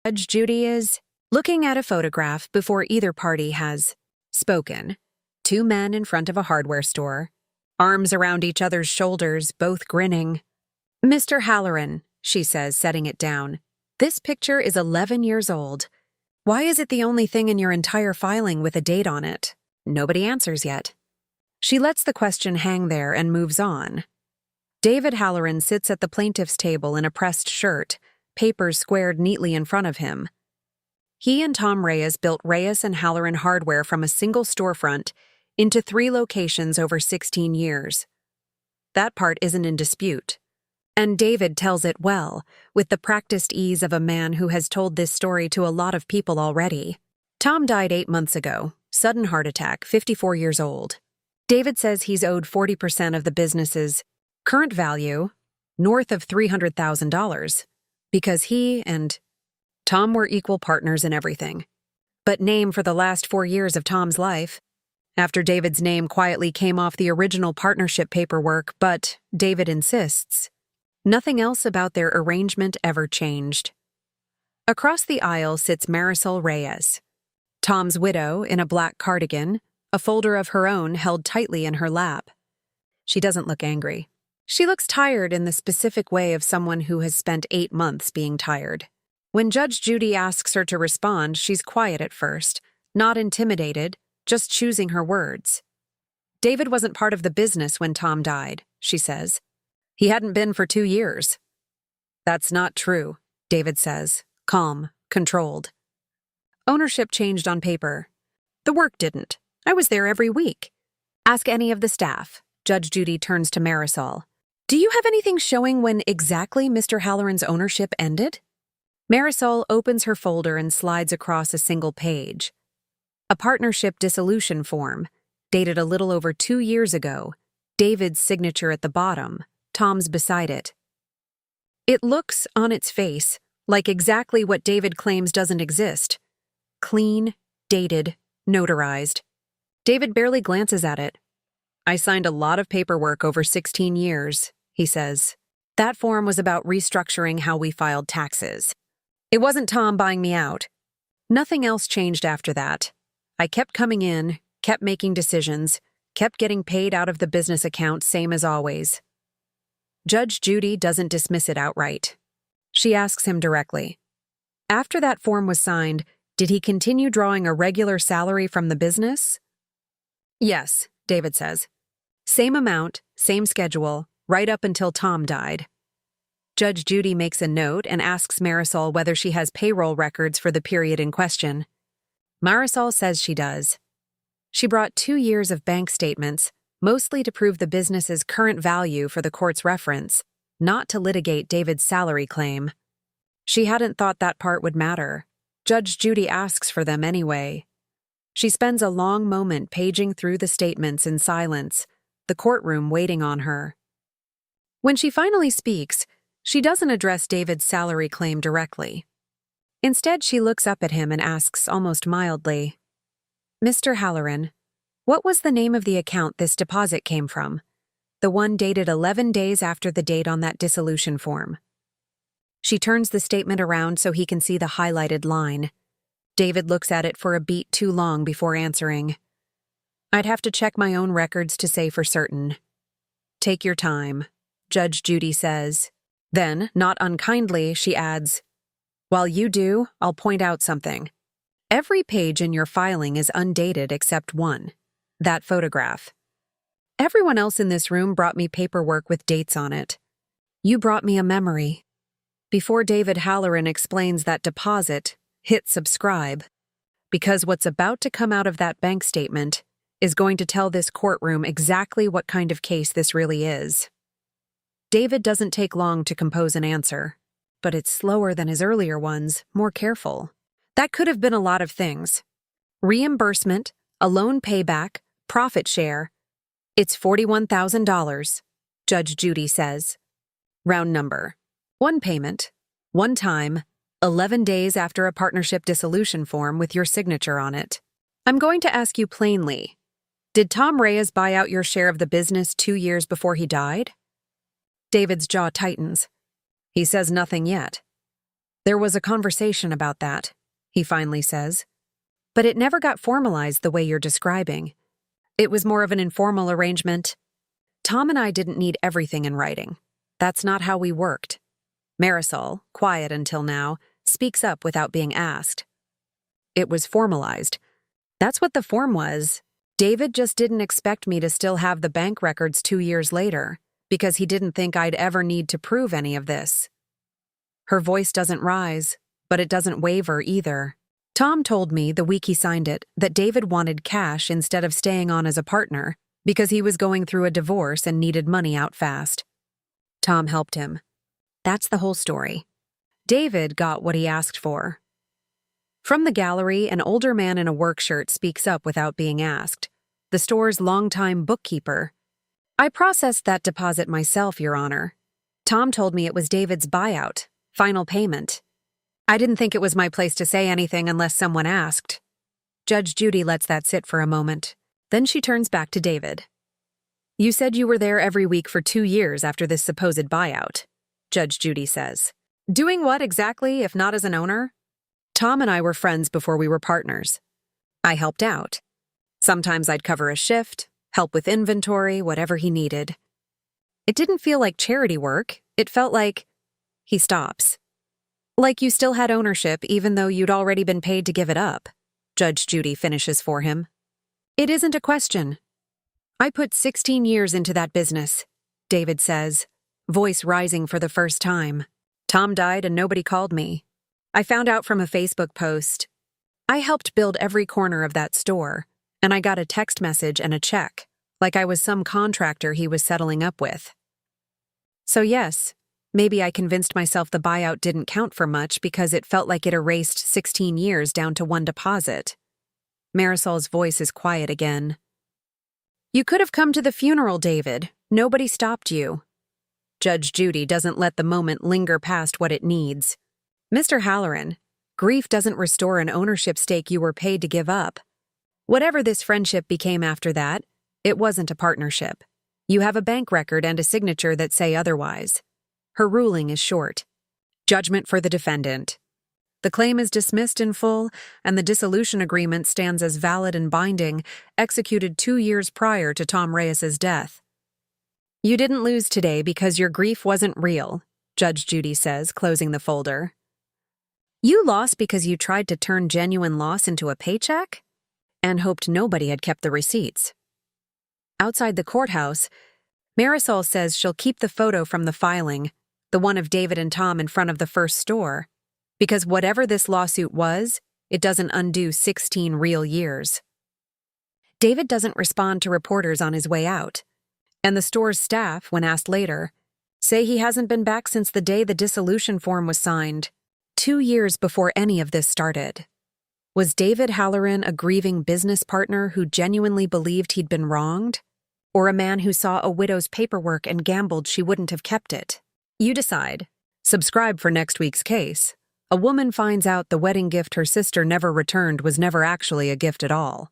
Judge Judy is looking at a photograph before either party has spoken. Two men in front of a hardware store, arms around each other's shoulders, both grinning. "Mr. Howerin," she says, setting it down. "This picture is 11 years old. Why is it the only thing in your entire filing with a date on it?" Nobody answers yet. She lets the question hang there and moves on. David Howerin sits at the plaintiff's table in a pressed shirt, papers squared neatly in front of him. He and Tom Reyes built Reyes and Howerin hardware from a single storefront into 3 locations over 16 years. That part isn't in dispute. And David tells it well, with the practiced ease of a man who has told this story to a lot of people already. Tom died 8 months ago, sudden heart attack, 54 years old. David says he's owed 40% of the business's current value, north of $300,000, because he and Tom were equal partners in everything. But name for the last 4 years of Tom's life. After David's name quietly came off the original partnership paperwork, but David insists, nothing else about their arrangement ever changed. Across the aisle sits Marisol Reyes, Tom's widow, in a black cardigan, a folder of her own held tightly in her lap. She doesn't look angry. She looks tired in the specific way of someone who has spent 8 months being tired. When Judge Judy asks her to respond, she's quiet at first, not intimidated, just choosing her words. "David wasn't part of the business when Tom died," she says. "He hadn't been for 2 years. "That's not true," David says, calm, controlled. "Ownership changed on paper. The work didn't. I was there every week. Ask any of the staff." Judge Judy turns to Marisol. "Do you have anything showing when exactly Mr. Howerin's ownership ended?" Marisol opens her folder and slides across a single page. A partnership dissolution form, dated a little over 2 years ago, David's signature at the bottom, Tom's beside it. It looks, on its face, like exactly what David claims doesn't exist. Clean, dated, notarized. David barely glances at it. "I signed a lot of paperwork over 16 years, he says. "That form was about restructuring how we filed taxes. It wasn't Tom buying me out. Nothing else changed after that. I kept coming in, kept making decisions, kept getting paid out of the business account, same as always." Judge Judy doesn't dismiss it outright. She asks him directly, "After that form was signed, did he continue drawing a regular salary from the business?" "Yes," David says. "Same amount, same schedule, right up until Tom died." Judge Judy makes a note and asks Marisol whether she has payroll records for the period in question. Marisol says she does. She brought 2 years of bank statements, mostly to prove the business's current value for the court's reference, not to litigate David's salary claim. She hadn't thought that part would matter. Judge Judy asks for them anyway. She spends a long moment paging through the statements in silence, the courtroom waiting on her. When she finally speaks, she doesn't address David's salary claim directly. Instead, she looks up at him and asks almost mildly, "Mr. Howerin, what was the name of the account this deposit came from? The one dated 11 days after the date on that dissolution form." She turns the statement around so he can see the highlighted line. David looks at it for a beat too long before answering. "I'd have to check my own records to say for certain." "Take your time," Judge Judy says. Then, not unkindly, she adds, "While you do, I'll point out something. Every page in your filing is undated except one, that photograph. Everyone else in this room brought me paperwork with dates on it. You brought me a memory." Before David Howerin explains that deposit, hit subscribe, because what's about to come out of that bank statement is going to tell this courtroom exactly what kind of case this really is. David doesn't take long to compose an answer, but it's slower than his earlier ones, more careful. That could have been a lot of things. Reimbursement, a loan payback, profit share. "It's $41,000, Judge Judy says. Round number. One payment, one time, 11 days after a partnership dissolution form with your signature on it. I'm going to ask you plainly, did Tom Reyes buy out your share of the business 2 years before he died?" David's jaw tightens. He says nothing yet. There was a conversation about that, he finally says. But it never got formalized the way you're describing. It was more of an informal arrangement. Tom and I didn't need everything in writing. That's not how we worked. Marisol, quiet until now, speaks up without being asked. It was formalized. That's what the form was. David just didn't expect me to still have the bank records 2 years later, because he didn't think I'd ever need to prove any of this. Her voice doesn't rise, but it doesn't waver either. Tom told me the week he signed it that David wanted cash instead of staying on as a partner because he was going through a divorce and needed money out fast. Tom helped him. That's the whole story. David got what he asked for. From the gallery, an older man in a work shirt speaks up without being asked. The store's longtime bookkeeper. I processed that deposit myself, Your Honor. Tom told me it was David's buyout, final payment. I didn't think it was my place to say anything unless someone asked. Judge Judy lets that sit for a moment. Then she turns back to David. You said you were there every week for 2 years after this supposed buyout, Judge Judy says. Doing what exactly, if not as an owner? Tom and I were friends before we were partners. I helped out. Sometimes I'd cover a shift, help with inventory, whatever he needed. It didn't feel like charity work. It felt like... He stops. Like you still had ownership even though you'd already been paid to give it up, Judge Judy finishes for him. It isn't a question. I put 16 years into that business, David says, voice rising for the first time. Tom died and nobody called me. I found out from a Facebook post. I helped build every corner of that store, and I got a text message and a check, like I was some contractor he was settling up with. So yes, maybe I convinced myself the buyout didn't count for much because it felt like it erased 16 years down to one deposit. Marisol's voice is quiet again. You could have come to the funeral, David. Nobody stopped you. Judge Judy doesn't let the moment linger past what it needs. Mr. Howerin, grief doesn't restore an ownership stake you were paid to give up. Whatever this friendship became after that, it wasn't a partnership. You have a bank record and a signature that say otherwise. Her ruling is short. Judgment for the defendant. The claim is dismissed in full, and the dissolution agreement stands as valid and binding, executed 2 years prior to Tom Reyes's death. You didn't lose today because your grief wasn't real, Judge Judy says, closing the folder. You lost because you tried to turn genuine loss into a paycheck? And hoped nobody had kept the receipts. Outside the courthouse, Marisol says she'll keep the photo from the filing, the one of David and Tom in front of the first store, because whatever this lawsuit was, it doesn't undo 16 real years. David doesn't respond to reporters on his way out, and the store's staff, when asked later, say he hasn't been back since the day the dissolution form was signed, 2 years before any of this started. Was David Howerin a grieving business partner who genuinely believed he'd been wronged? Or a man who saw a widow's paperwork and gambled she wouldn't have kept it? You decide. Subscribe for next week's case. A woman finds out the wedding gift her sister never returned was never actually a gift at all.